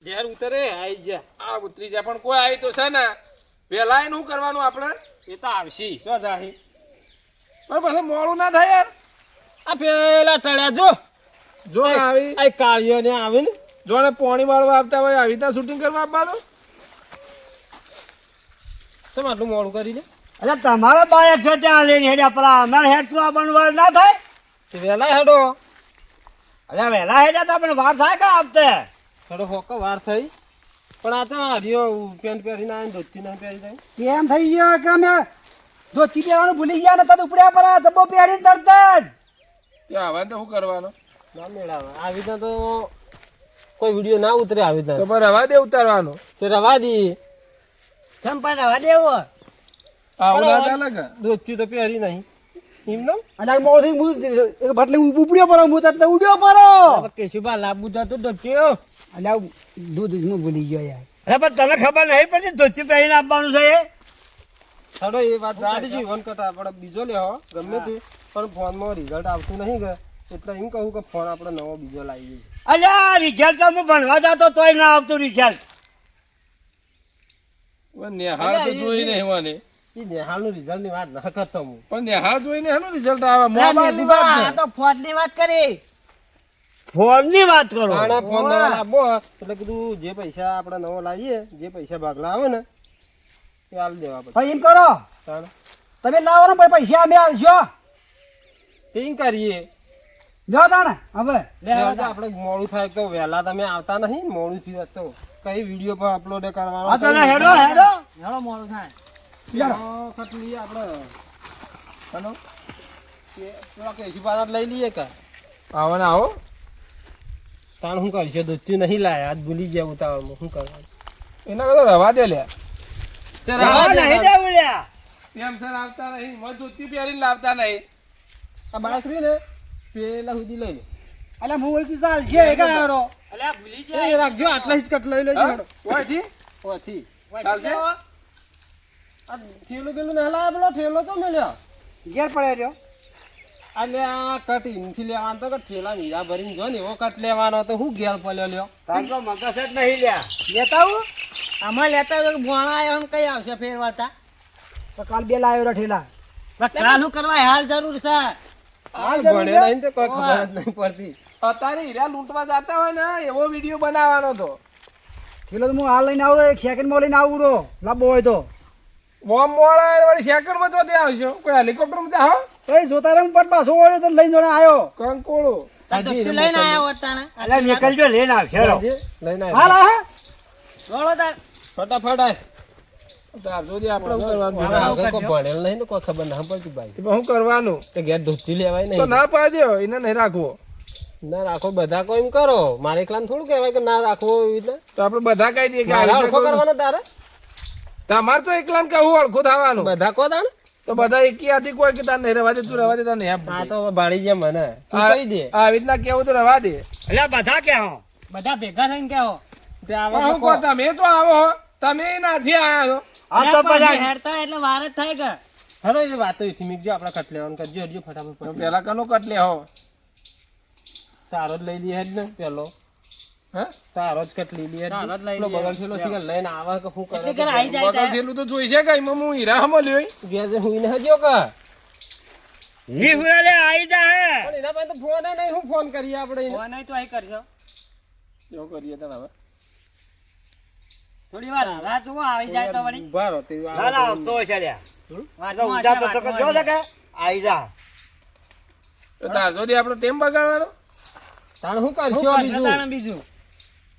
ઘેર ઉતરે આઈ જા આ ઉતરી જા પણ કોઈ આવી તો છે ને વેલા શું કરવાનું આપણે એ તો આવશી જો જાહી પણ પછી મોડું ના થાય યાર આ પેલા ટળ્યા જો જો ને આવી આ કાળિયો ને આવે ને જો ને પોણી વાળવા આવતા હોય આવી રીતે શૂટિંગ કરવા આપવાનું તમે આટલું મોડું કરી લે અરે તમારા બાય છો ત્યાં લઈને હેડ્યા પરા અમારે હેડ તો આપણને વાર ના થાય તે વેલા હેડો અરે વહેલા હેડ્યા તો આપણે વાર થાય કા આપતે થોડો હોકો વાર થઈ પણ આ તો હરિયો પેન્ટ પહેરીને આવીને ધોતી નહીં પહેરી જાય કેમ થઈ ગયો કે અમે ધોતી પહેરવાનું ભૂલી ગયા નતા ઉપડ્યા પરા જબ્બો પહેરીને તરત જ ત્યાં આવવાનું તો શું કરવાનું ના મેળાવે આવી રીતે તો કોઈ વિડીયો ના ઉતરે આવી તો રીતે પણ રવા દે ઉતારવાનું તે રવા દઈએ ચંપા રવા દેવો આવું ના ચાલે કે ધોતી તો પહેરી નહીં એમનો અને મોથી એક ભટલે ઉપડ્યો પરો હું તરત ઉડ્યો પરો કેશુભા લાંબુ જતો ધોતીઓ અલ્યા દૂધ હું ભૂલી ગયો યાર અરે પણ તને ખબર નહીં પડતી ધોતી પહેરીને આપવાનું છે એ છોડો એ વાત રાડી જી ફોન કરતા આપણે બીજો લેવો ગમે તે પણ ફોનમાં રિઝલ્ટ આવતું નહીં કે એટલે એમ કહું કે ફોન આપણે નવો બીજો લાવી દઈએ અલ્યા રિઝલ્ટ તો હું ભણવા જતો તોય ના આવતું રિઝલ્ટ નેહાળ તો જોઈ ને એવાને એ નેહાળનું રિઝલ્ટની વાત ન કરતો હું પણ નેહાળ જોઈને એનું રિઝલ્ટ આવે મોબાઈલની વાત છે તો ફોનની વાત કરી ફોનની વાત કરો આના ફોન નવો લાવવો એટલે કીધું જે પૈસા આપણે નવો લાવીએ જે પૈસા ભાગલા આવે ને એ આલ દેવા પછી ભાઈ એમ કરો તાણ તમે લાવો ને પછી પૈસા અમે આલશો એમ કરીએ લ્યો તાને હવે લેવા તો આપણે મોડું થાય તો વહેલા તમે આવતા નહીં મોડું થયું તો કઈ વિડીયો પર અપલોડ કરવાનો આ તને હેડો હેડો હેડો મોડું થાય કટલી આપણે હલો પેલા કેશુભા લઈ લઈએ કે આવો ને આવો તાણ શું કરશે દોસ્તી નહીં લાયા આજ ભૂલી ગયા ઉતાવળમાં શું કરવાનું એના કરતા રવા દે લ્યા તે રવા દે નહીં દેવું લ્યા તેમ સર આવતા નહીં મત ધોતી પહેરીને લાવતા નહીં આ બાળક રહ્યું ને પેલા સુધી લઈ લે અલ્યા હું બોલતી ચાલ છે એ કારો અલ્યા ભૂલી એ રાખજો આટલા જ કટ લઈ લેજો હેડો. ઓયથી ઓથી ચાલશે આ થેલો પેલું ના લાયા પેલો થેલો તો મેલ્યો ઘેર પડ્યો રહ્યો એટલે આ કટ ઇનથી લેવાનો તો કે થેલા નીરા ભરીને જો ને એવો કટ લેવાનો તો હું ઘેર પડ્યો લ્યો તાર તો મગજ જ નહીં લ્યા લેતા હું આમાં લેતા હોય કે ભોણા આવ્યો ને કઈ આવશે ફેરવાતા તો કાલ બે લાવ્યો રો ઠેલા ચાલુ કરવા હાલ જરૂર છે આ ભણે નહીં તો કોઈ ખબર જ નહીં પડતી અત્યારે હીરા લૂંટવા જતા હોય ને એવો વિડીયો બનાવવાનો તો ઠેલો તો હું હાલ લઈને આવું એક સેકન્ડમાં લઈને આવું રો લાંબો હોય તો મોમ મોળા વળી સેકન્ડમાં ચોથી આવશો કોઈ હેલિકોપ્ટરમાં જાઓ એ જોતા રંગ પર પાછો વળ્યો તો લઈને જોડે આવ્યો કંકોળો તો તું લઈને આવ્યો વતાણા અલ્યા નીકળજો લઈને આવશે લઈને હાલ આવ્યો. હા રોળો તાર ફટાફટ આય તાર સુધી આપણે શું કરવાનું આગળ કોઈ ભણેલ નહીં તો કોઈ ખબર ના પડતી ભાઈ તો શું કરવાનું તો ઘેર ધોતી લેવાય તો નહીં ના પાડ્યો એને નહીં રાખવો ના રાખો બધા કોઈ એમ કરો મારે એકલાને થોડું કહેવાય કે ના રાખવો એવી રીતે તો આપણે બધા કહી દઈએ કે મારા આવી ઓળખો રીતે કરવાનો તારે તમારે તો એકલા ને કહું ઓળખું થવાનું બધા કહો તાણ તો બધા એકી હાથી કોઈ કે તાર નહીં રવા દે તું રવા દે તાર નહીં આ આપવું. તો ભાડી જાય મને તું કહી દે આવી રીતના કેવું તો રવા દે અલ્યા બધા કે હો બધા ભેગા થઈને કેવો તે આવે પણ તો હું કહો. કહું, તમે તો આવો હો. તમે નથી આયા છો આ તો પછી હેડતા એટલે વાર જ થાય કે હેલો એ વાતો થી મીકજો આપણે કટ લેવાનું કરજો હરજો ફટાફટ તો પટી. પેલા કનો કટ લે હો તારો જ લઈ લઈએ હેડ ને પેલો હે તારો જ કટ લઈ લઈએ હેડ. તારો જ લઈ પેલો લઈએ. બગલ છેલ્લો શીખર લઈને આવે કે શું એટલે કરે કે આવી જાય બગલ તાર. થયેલું તો જોઈશે કઈ હું હીરા હમો લ્યો ગેજે હુઈને હજો કે ની હુરાલે આવી જા હે પણ એના પાસે તો ફોન નહીં હું ફોન કરીએ આપણે એને. ફોન હોય તો અહીં કરજો એવું કરીએ તને હવે થોડી વાર રાહ જુઓ આવી જાય તો વળી ઉભા રહો તે ના ના આવતો છે લ્યા તો વાતમાં ઊંચા હશે, તો વાતમાં જો હશે. કે આવી જા તો તાર સુધી આપણો ટેમ બગાડવાનો તાણ શું શું કરશો કરશો બીજું તાણે બીજું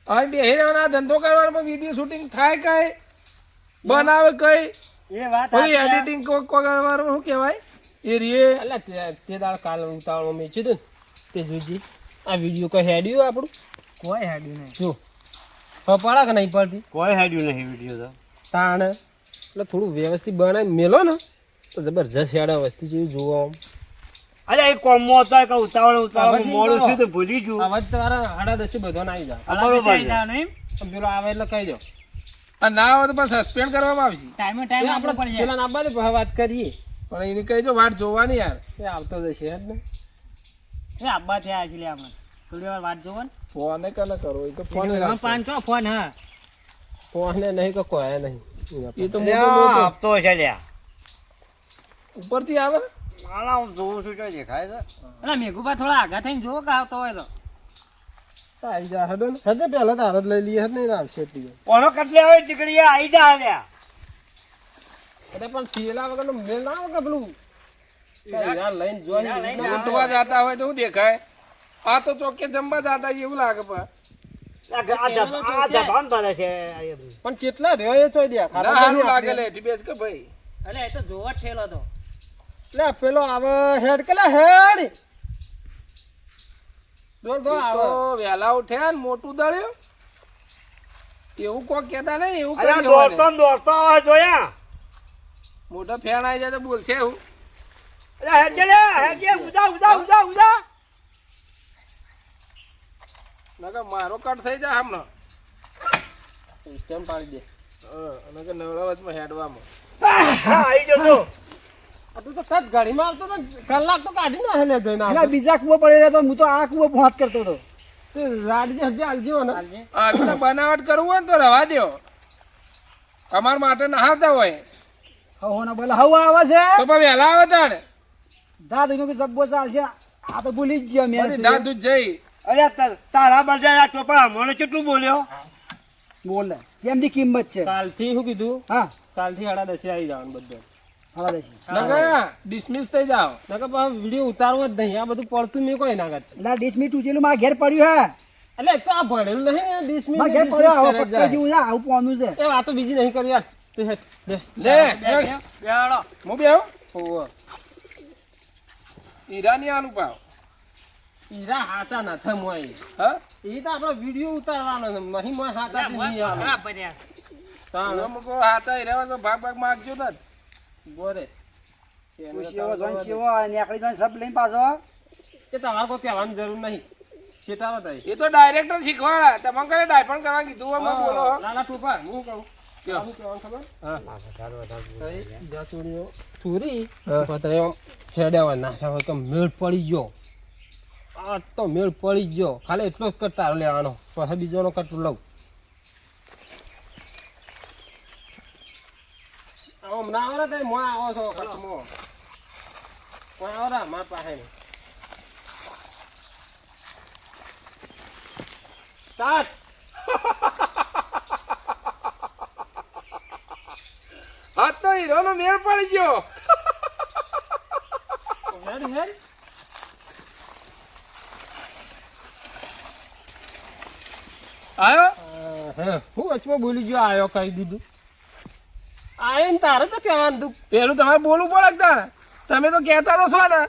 હવે બે રહેવાના ધંધો કરવાનો પણ વિડીયો શૂટિંગ થાય કઈ બનાવે કઈ એ વાત પછી સાચી છે. એડિટિંગ કોઈ કરવાનું શું કહેવાય એ રીએ અલ્યા તે દાળ કાલ ઉતાવળમાં મેચ્યું હતું ને તે જોઈજી આ વિડીયો કોઈ હેડ્યું આપણું કોઈ હેડ્યું નહીં જો હવે પડે કે નહીં પડતી કોઈ હેડ્યું નહીં વિડિયો તો તાણ એટલે થોડું વ્યવસ્થિત બનાવી મેલો ને તો જબરજસ્ત હેડે વસ્તી જેવી જોવા આમ. અલ્યા એ કોમો હતો કે ઉતાવળ આવાજ મોડું નહીં થયું તો ભૂલી ગયું અવાજ તમારા હાડા દસે બધો ના આવી જાય આ બરોબર આવી છે જવાનું એમ? પેલો આવે એટલે કહી દો અને ના હોય તો પણ સસ્પેન્ડ કરવામાં આવશે ટાઈમે ટાઈમ આપણે આપણે પડી જાય પેલા ના પછી વાત કરીએ પણ એની કહીજો વાટ જોવાની યાર એ આવતો જશે હેડ ને એ આબ્બા થયા છે લે આપણે થોડી વાર વાત જોવો ને ફોને કને કરો એ તો ફોને ફોન રાખો. પાંચો ફોન હા ફોને નહીં કે કોઈ નહીં એ તો લ્યા, મોટો લોચો. આપતો છે લ્યા. ઉપરથી આવે આલા હું જોઉં છું, ચોય દેખાય છે? એટલે મેઘુભા થોડા આગા થઈને જોવો કે આવતો હોય તો આવી જા હેડો ને હેડે પહેલા તાર જ લઈ લઈએ હેડ નહીં આવશે એટલી કોનો કટલે આવે ટીકડીએ આઈ જા લ્યા. એટલે પણ થેલા વગરનો મેળ ના આવે કે પેલું યાર લઈને જોઈ ઊંટવા જાતા હોય તો શું દેખાય આ તો ચોકે જમવા જાતા હોય એવું લાગે પણ આ જબાન ભરે છે. પણ કેટલા રહ્યો એ ચોઈ દે ના ખાતા સારું નહીં લાગે આપણે. લે એથી બેસ કે ભાઈ એટલે એ તો જોવો જ થયેલો તો લે પેલો આવે હેડ કે લે હેડ દોડ દોડ આવે તો વહેલા ઉઠ્યા ને મોટું દળ્યું એવું કોક કહેતા નહીં એવું અલ્યા, કરી દેવાનું. દોડતો ને દોડતો આવે જોયા. મોટો ફેણ આવી જાય તો બોલશે એવું અલ્યા, હેડ જે લ્યા, હેડ જે, ઉજા, ઉજા, ઉજા, ઉજા. નકર મારો કટ થઈ જાય હમણાં સિસ્ટમ પાડી દે નકર નવરાવતમાં હેડવામાં હા, આઈ જજો. આ તું તો કદ ગાડીમાં આવતો તો કલાક તો કાઢી ના હેલે જોઈને એલા, આવતો. બીજા કૂવો પડેલા તો હું તો આ કૂવો પહોંચ કરતો હતો. તે રાડજી હજી આલજો ને આવી તો બનાવટ કરવું હોય ને તો રવા દ્યો અમાર માટે નહાવતા હોય હવો ના બોલે હવો આવે છે. તો પણ વહેલા આવે તાણે દાદુ કે સબ્બો ચાલશે. આ તો ભૂલી જ ગયો બધી મેં. દાદુ જ જઈ અરે તારા બજાર આ ટોપા મને કેટલું બોલ્યો. બોલે કેમની કિંમત છે. કાલથી શું કીધું હા, કાલથી 10:30 આવી જવાનું બધું હવા દેશી. નકર ડિસમિસ થઈ જાવ નકર પાછો વિડીયો ઉતારવો જ નહીં આ બધું પડતું મેં કોઈ ના કરતું એટલે 10 મિનિટ ઉચેલું મારા ઘેર પડ્યું હે. એટલે એક તો આ ભણેલું નહીં 10 મારા ઘેર મિનિટ પડ્યો હવે પટ્ટા જેવું છે, આવું પોનું છે. એ વાતો બીજી નહીં કરી યાર તે હેડ દે લે બેહાડો હું બે આવું ઓવો હીરાની આનું પાવ ઈરા હાચા ના થમ હોય હા એ તો આપણો વિડીયો ઉતારવાનો છે મહી મોય હાચા થી નહીં આવે ખરાબ બન્યા તાણ મૂકો હાથા હીરામાં ભાગ ભાગ માગજો ને બોરે શેવો જોઈને શેવો નીકળી જોઈને સબ લઈને પાછો. એ તમારે કોઈ કહેવાની જરૂર નહીં છેટાવા થાય એ તો ડાયરેક્ટર શીખવાડા તમને કઈ ડાયપણ કરવા કીધું હોય મને બોલો લાલા ટોપા હું કહું કયો? શું કહેવાનું ખબર હા બીજા ચોરીઓ ચોરી હા. પતરે હેડ્યા નાશા હોય તો મેળ પડી ગયો આ તો મેળ પડી ગયો ખાલી એટલો જ કટ તારો લેવાનો પછી બીજોનો કટ લઉં હમણાં આવો ને મોય આવો છો કટમો મોય આવો રા મારા પાસે સ્ટાર્ટ હા તો હીરોનો મેળ પડી ગયો હેડ હેડ આવ્યો હું વચમાં બોલી ગયો આવ્યો કહી દીધું આવીને તારે તો કહેવાનું તું પેલું તમારે બોલવું પડે તાણે તમે તો કહેતા તો છો ને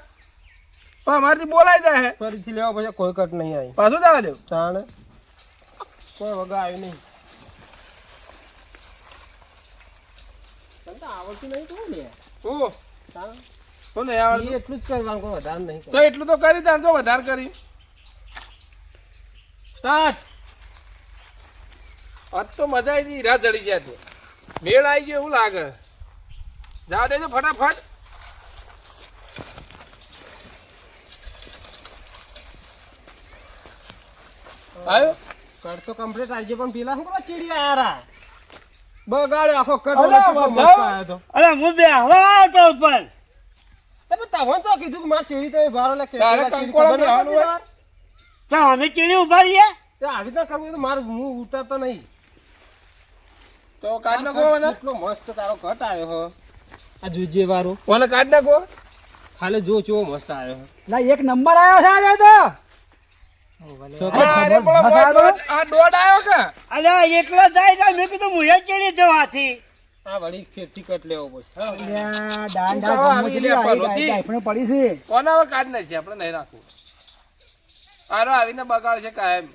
પણ અમારથી બોલાઈ જાય ફરીથી લેવા પછી કોઈ કટ નહીં આવી પાછું જવા દેવું તાણે કોઈ વગર આવ્યું નહીં તને તો આવડતું નહીં તું લે હું તાણે શું નહીં આવડતું? એટલું જ કરવાનું કોઈ વધારે નહીં તો એટલું તો કરી તાણ તો વધારે કરી સ્ટાર્ટ આજ તો મજા આવી ગઈ હીરા જડી ગયા છે મેળ આવી ગયો એવું લાગે જવા દેજો ફટાફટ આવ્યો કટ તો કમ્પ્લીટ આવી ગયો પણ પેલા શું કરવા ચીડી આયા રા બગાડ્યો આખો કટ અરે વચ્ચે મસ્ત બધા- આવ્યો તો અરે હું બે હવા આવતો ઉપર. એ પણ તવન ચો કીધું કે માર ચીડી તો ભારો લે કે તારે ચીડી કંકોડો ખબર ના બેહવાનું પડતી હોય? યાર. તો અમે ચીડી ઉભા રહીએ. તે આવી રીતના કરવું હોય તો મારું હું ઉતરતો નહીં તો કાઢ નાખો ને કેટલો મસ્ત તારો કટ આવ્યો હો આ જોજે વારો ઓને કાઢ નાખો ખાલી જો ચો મસ્ત આવ્યો હો ના એક નંબર આવ્યો છે આજે તો. અરે પણ આ દોઢ આવ્યો કે અલ્યા એકલો જાય તો મેં કીધું હું જ ચડી જવાથી. આ વળી ફેરથી કટ લેવો પડશે અલ્યા દાંડા આવા ગમો આવી ચડી લે, આવી પલોથી. ડાયફણે પડી છે. કોને હવે કાઢ નાખીએ આપણે નહીં રાખવું આરો આવીને બગાડ છે કાયમ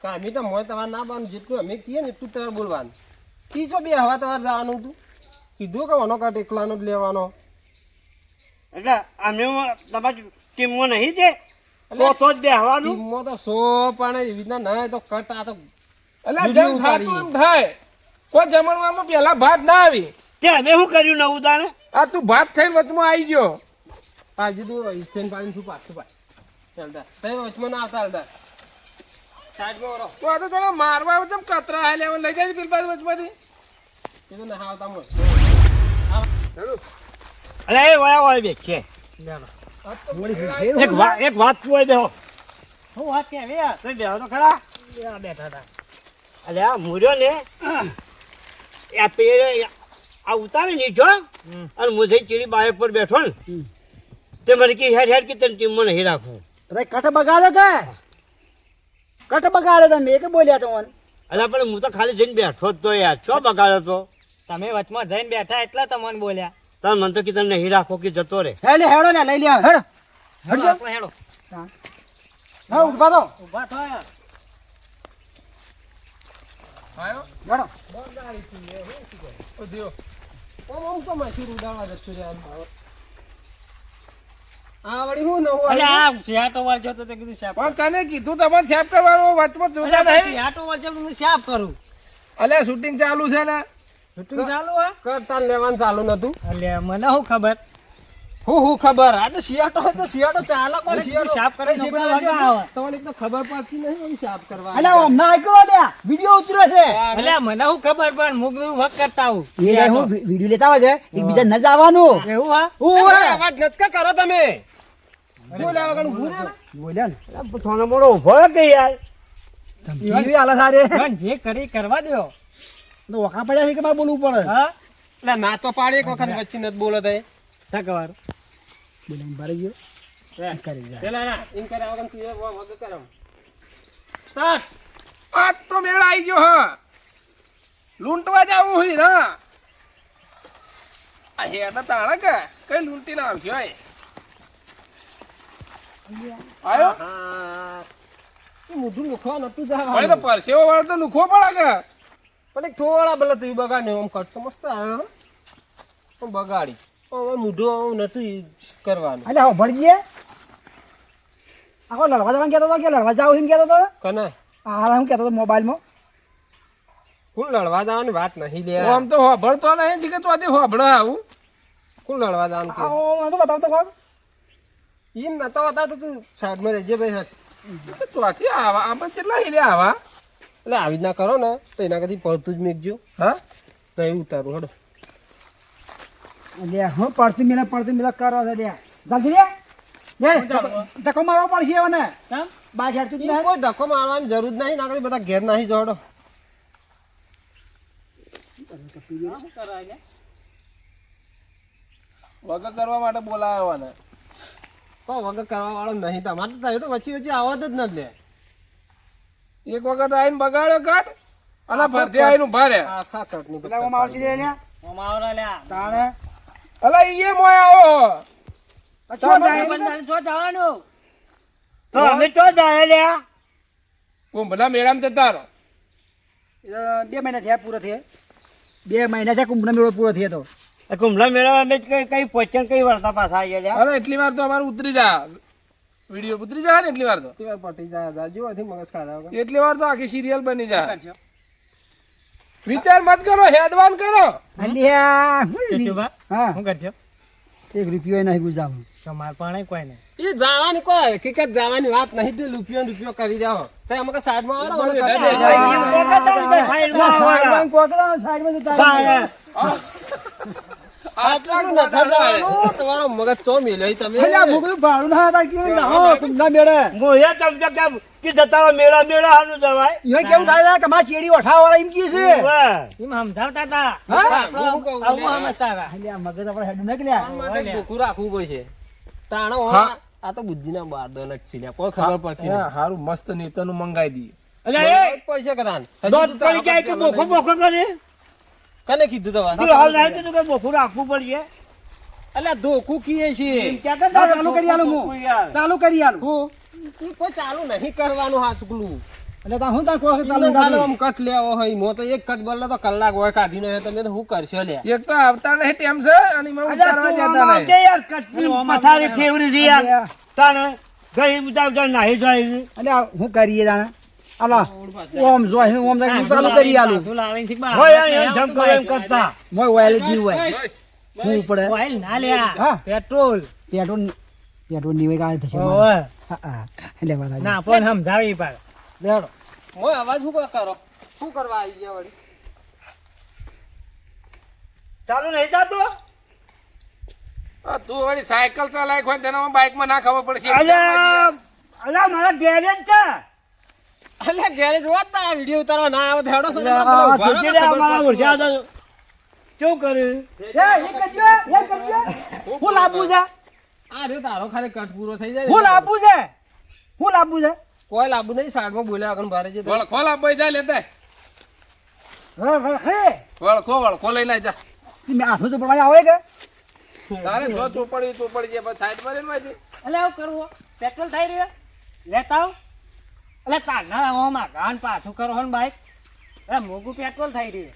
કામી તો મોય તમારે ના બાનું જેટલું અમે કહીએ ને એટલું તમારે બોલવાનું કીધો બે હવા તમારે જવાનું હતું કીધું કે ઓનો કાટ એકલાનો જ લેવાનો એટલે અમે તમારી ટીમમાં નહીં છે તો જ બેહવાનું. ટીમમાં તો સો પણ એવી રીતના ના હોય તો કટ આ તો એટલે વિડીયો જેમ થાતું ઉતારીએ. એમ થાય કોઈ જમણવામાં પેલા ભાત ના આવી તે અમે શું કર્યું નવું દાણે? આ તું ભાત થઈને વચમાં આવી ગયો આ જીધું સ્ટેન્ડ પાડીને શું પાછું પાડ ચાલતા તમે વચમાં ના આવતા હાલતા સાઈડમાં રહો. તો આ તો થોડા મારવા આવે તેમ કતરા હાલે હવે લઈ જાય પેલી બાજુ વચમાંથી એ તો નહાવતા મળે. ચાલો. અરે એ વયા હોય બે છે એક વાત તું બેહો હું વાત કે યાર તમે બેહો તો ખરા બેઠા હતા અલે આ મૂર્યો ને આ પેરે આ ઉતારે નીચો અને મુજે ચીડી બાઇક પર બેઠો ને તે મને કે હેડ હેડ કે તને ટીમમાં નહીં રાખવું અરે કટ બગાડો કે કટ બગાડો તમે એક બોલ્યા તો અલા પણ હું તો ખાલી જઈને બેઠો જ તો યાર ચો બગાડ્યો તો તમે વચમાં જઈને બેઠા એટલે તમને બોલ્યા તાર મને તો કે તને નહીં રાખો કે જતો રે હેડો હેડો ને લઈ લે હેડ હેડજો આપણે હેડો હા ઉભા તો ઊભા થયા આવ્યો હેડો ઓ દિયો આમ તો મશીન ઉડાડવા જતું રહે આમ. આ વળી હું નવું અલે આવ્યું? આ શિયાટો વાર જતો તો કીધું સાફ પણ કને કીધું તમારે સાફ કરવાનું વચમાં જોતા નહીં શિયાટો વાર જતો હું સાફ કરું અલે શૂટિંગ ચાલુ છે ને શૂટિંગ ચાલુ હે કરતા લેવાનું ચાલુ નતું. અલે મને શું ખબર હું ખબર આ તો શિયાળો હોય તો શિયાળો ચાલે પણ શિયાળો સાફ કરીને પછી નોકરા પેલા વાગવા આવે. તમને તો ખબર પડતી નહીં હોય સાફ કરવા. અલે હમણાં આક્યો લે વિડિયો ઉતર્યો છે અલે મને શું ખબર પણ મુગનું વક કરતા આવું એ રે હું વિડિયો લેતા હોય છે એકબીજા ન જવાનું એવું હા ઓવે અરે અવાજ નતકા કરો તમે. શું લેવા ગણું ભૂલ આવે? બોલ્યા ને થોડો મોડો ઉભો કે યાર ધમકી આલા સારે પણ જે કરી કરવા દો તો વખા પડ્યા છે કે મારે બોલવું પડે હા એટલે ના તો પાડી એક વખત વચ્ચે નથી બોલો તઈ. સકવાર બોલાઈને ભરી ગયો કરી જા પેલા ના એમ કર્યા વગર તું એ વગર કરમ. સ્ટાર્ટ. આ તો મેળ આવી ગયો હા લૂંટવા જવું હોય ના આ હેડા તાણા કે કઈ લૂંટી ના આવશે આય આયો હા તું મોઢું લુખવા નતું હવે તો જવાનું. પરસેવો વાળો તો લુખવો પડે કે પણ એક થોડા ભલે તું બગાડ આમ કટ તો મસ્ત આવ્યો પણ બગાડી હવે મોઢું આમ નતું ઈ કરવાનું. અલે હો ભરજીએ આખો લડવા જવાનું કહેતો હતો કે લડવા જાવ એમ કહેતો હતો કને આ હું કહેતો હતો મોબાઈલમાં કોણ લડવા જવાની વાત નહીં લે. આમ તો હોભળતો નહીં છે કે તો આજે હોભળે આવું કોણ લડવા જવાનું કે? આ તો બતાવતો કોક એમ નતો બતાવતો તું સાઈડમાં રહેજે ભાઈ હેઠ. તો આથી આવા આમાં કેટલા હિલે આવા એટલે આવી જ ના કરો ને તો એના કદી પડતું જ મેકજો હા નહીં ઉતારું હડો. લે હું પડતું મેલા કરો છે લે જલ્દી લે ધક્કો મારવો પડશે હવે ને ચમ બાર હેડતું જ ઈ નહીં કોઈ ધક્કો મારવાની જરૂર નહીં ના કરી બધા ઘેર નાહી જાઓ હડો. શું કરવા લે વગર કરવા માટે બોલાવ્યો ને પણ વગર કરવા વાળો નહીં તમારે તો તમે તો વચ્ચે વચ્ચે આવત જ નથી લે. એક વખત આવીને બગાડ્યો કાટ અને ફરતી આવીને ઉભા રહ્યા આખા કટની પેલા ઓમાં આવતી લે લે હું આવરા લે તાણે અલા ઈએ મોય આવો ચો જાય પણ જો જવાનું તો અમે તો જાય લ્યા કુંભના મેળામાં જતા રહો 2 મહિના થયા પૂરો થયા 2 મહિના થયા કુંભનો મેળો પૂરો થયો તો આ કુંભલા મેળા અમે કઈ પોચન કઈ વળતા પાછા આવીએ લ્યા અરે એટલી વાર તો અમારે ઉતરી જા વિડીયો ઉતરી જાય ને એટલી વાર તો કેવા પટી જાય જાજો આથી મગજ ખાધા વગર. એટલી વાર તો આખી સિરિયલ બની જાય વિચાર મત કરો હેડવાન કરો અલ્યા કેશું બા હા શું કરજો 1 રૂપિયો નહીં ગુજાવું તમાર પણ કોઈ નહીં એ જવાની કોઈ હકીકત જવાની વાત નહીં તું રૂપિયો કરી જાઓ તો અમે સાઈડમાં આવો ને સાઈડમાં કોકડા સાઈડમાં જતા આટલું નથી જવાનું. તમારો મગજ ચો મિલે તમે અલ્યા મુગલું ભાડું ના હતા કેમ જાઓ કુંભના મેળે મોયા સમજો કે જતા રહો, મેળા હાનું જવાય ઈવન કેવું થાય છે કે મારા ચેડી ઓઠાવાળા એમ કહે છે વાહ. એમ સમજાવતા હતા હા? આવું સમજતા હતા અલ્યા મગજ આપણે હેડ નકલ્યા આ માટે ભૂખું રાખવું પડશે તાણો હા. આ તો બુદ્ધિના બારદો જ છે લ્યા. કોઈ ખબર પડતી હા, હારું મસ્ત નેતાનું મંગાઈ દઈએ અલ્યા એ નહીં પૈસા કદાન દોત પડી જાય કે બોખો કરે કને કીધું તમારે તું હાલ નહીં કીધું કે બોખું રાખવું પડશે અલ્યા ધોકું કીએ છે ક્યાં કે હા, ચાલુ કરી આલું હું યાર. ચાલુ કરી આલું હું ઈ કોઈ ચાલુ નહીં કરવાનું હાચકલું એટલે તા હું તા કોક ચાલુ ચાલુ ચાલુ આમ કટ લેવો હોય મો તો એક કટ બોલલો તો કલાક હોય કાઢીને હોય તમે તો શું કરશો લ્યા એક તો આવતા નહીં ટેમ છે અને એમાં અલ્યા ઉતારવા તું જતા આમાં નહીં આવજે યાર, કચ્છી પથારી ફેવરી છે યાર. તાણે ગઈ બધા નાહી જાય અલ્યા હું કરીએ તાણે આલા ઓમ જોઈ ઓમ જાય હું ચાલુ કરી આલું શું લાવીને શીખ બા હોય એમ જમ કરે એમ કરતા મોય ઓઇલ જ નહીં હોય હું પડે ઓઇલ ના લ્યા હા. પેટ્રોલ પેટ્રોલ ની હોય કાય થશે ઓવે હા હા એટલે વાત ના પણ સમજાવી પાડ લેડો મોય અવાજ શું કરો શું કરવા આવી ગયા વળી? ચાલુ નહીં જાતો આ તું વળી સાયકલ ચલાય હોય તેના બાઇકમાં ના ખબર પડશે અલ્યા અલ્યા મારા ગેરેજ છે એટલે ગેરેજ વાત ના વિડીયો ઉતારવા ના આવે તો હેડો સર અલ્યા, જોજે લે, અમારા ઓળખ્યા હતા. કેવું કર્યું એ કરજો હું લાવવું છે આ રે તારો ખાલી કટ પૂરો થઈ જાય હું લાવવું છે હું લાવવું છે કોઈ લાભ નહીં સાઈડમાં બોલ્યા આગળ ભારે છે વળખો લાવવા જાય લેતા હે વળખો લઈને આય જા મેં હાથો તો પ્રમાણે આવે કે તારે જો ચોપડી છે પછી સાઈડ પર એને વાંચી એટલે આવું કરવું પેટ્રોલ થઈ રહ્યું લેતા આવ એટલે તારના ઓમાં ગાન પાછું કરો ને બાઈક એટલે મોગું પેટ્રોલ થઈ રહ્યું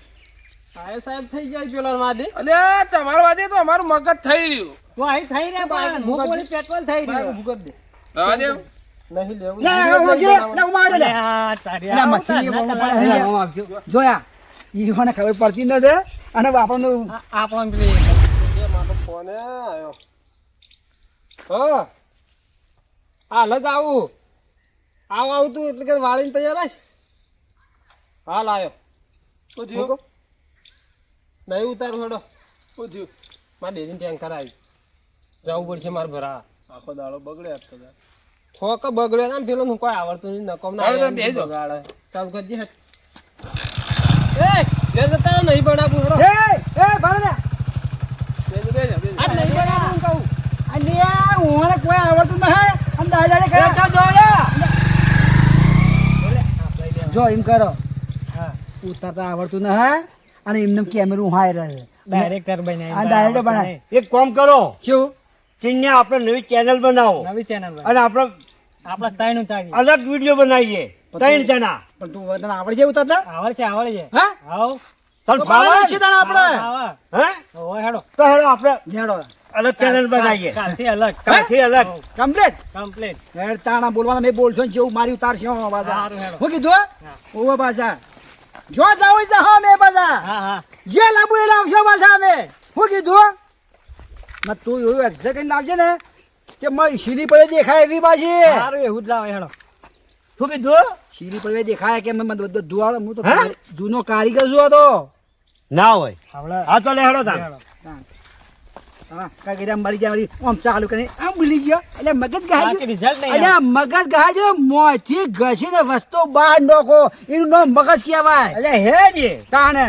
સાહેબ સાહેબ થઈ જાય પેલો વાદી અલ્યા તમારું વાંચે તો અમારું મગજ થઈ રહ્યું તો અહીં થઈ રહ્યા પણ મોગું પેટ્રોલ થઈ રહ્યું ભૂગત દે. રવા દે નહીં લેવું. લે વાંચી લે ઉમાર લે આ તારી એટલે મચ્છી બોલવું પડે છે. જોયા ઈહોને ખબર પડતી નથી અને આપણને આપણને પેલી એ મારો ફોન આવ્યો. હા હાલ જ આવું આવું તું એટલે કે વાળીને તૈયાર હશ? હાલ આવ્યો. શું થયું મૂકો. નહીં ઉતારું હેડો. શું થયું મારે ડેરીને ટેન્કર આવ્યું જવું પડશે મારે ભરા. આખો દાડો બગડે આપતો તાર. થોક બગડ્યો ને પેલો હું કોઈ આવડતું નહીં નકોમ ના હાલો તમે આયા બેસજો. બગાડે. ચાલ કરજે હેડ. એ લે જતા નહીં બનાવું હેડો. એ ભારે બેજો. આ નહીં બનાવું કહું. અલ્યા ઓને કોઈ આવડતું નહીં અને દાદાને કહે જો એમ કરો હા ઉતારતા આવડતું નહીં અને એમને કેમેરું હાય રહે ડાયરેક્ટર બનાવી આ ડાયરેક્ટર બનાય એક કામ કરો શું ચીનને આપણે નવી ચેનલ બનાવો નવી ચેનલ અને આપણે આપણે ત્રણ ઉતારી અલગ વિડીયો બનાવીએ 3 જણા પણ તું તને આવડે છે ઉતારતા આવડે હા આવ તને તો ફાવે પાડે છે તને આપણે આવા હે ઓય હેડો તો હેડો આપણે નેડો અલગ ચેનલ બનાવીએ કાલથી અલગ કાલથી અલગ કમ્પ્લીટ કમ્પ્લીટ હેડ તાણા બોલવાના મેં બોલશો ને જેવું મારી ઉતારશે હો બાજા સારું હેડો. હું કીધું ઓવા બાજા જો જાવ છે હો મે બાજા હા હા જે લાબુ એ લાવશો બાજા મે હું કીધું મત તું એવું એક્ઝેક્ટ કરીને લાવજે ને કે મય શીરી પર દેખાય એવી બાજી સારું એવું જ લાવે હેડો શું કીધું શીરી પર દેખાય કે મને દુવાળ હું તો હે? જૂનો કારીગર છું આ તો ના હોય આવડે આ તો લે હેડો તાન હેડો. હા કાગીરા મરી જાય મરી આમ ચાલુ કરીને આમ ભૂલી ગયો એટલે મગજ બાકી ગહાઈ રિઝલ્ટ નહીં એટલે મગજ ગહાઈ મોંથી ઘસીને વસ્તુ બહાર નાખો એનું નામ મગજ કહેવાય અલે હે જે તાણે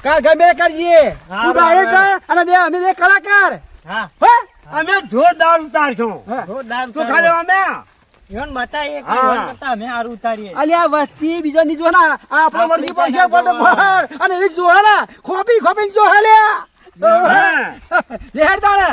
કાલ ગમે કરજે હા, તું ડાયરેક્ટર અને અમે બે કલાકાર હા હે અમે જોરદાર ઉતારશું હા. જોરદાર તું ખાલી અમે ઈવન બતાવીએ કે હા. ઈવન બતા અમે સારું ઉતારીએ અલ્યા વસ્તી બીજો ની જો ના આપણો આપણી વળગી પડશે ચેનલ પણ અને એવી જો ના ખોપી ખોપી જો હલ્યા હા. લેર તાણે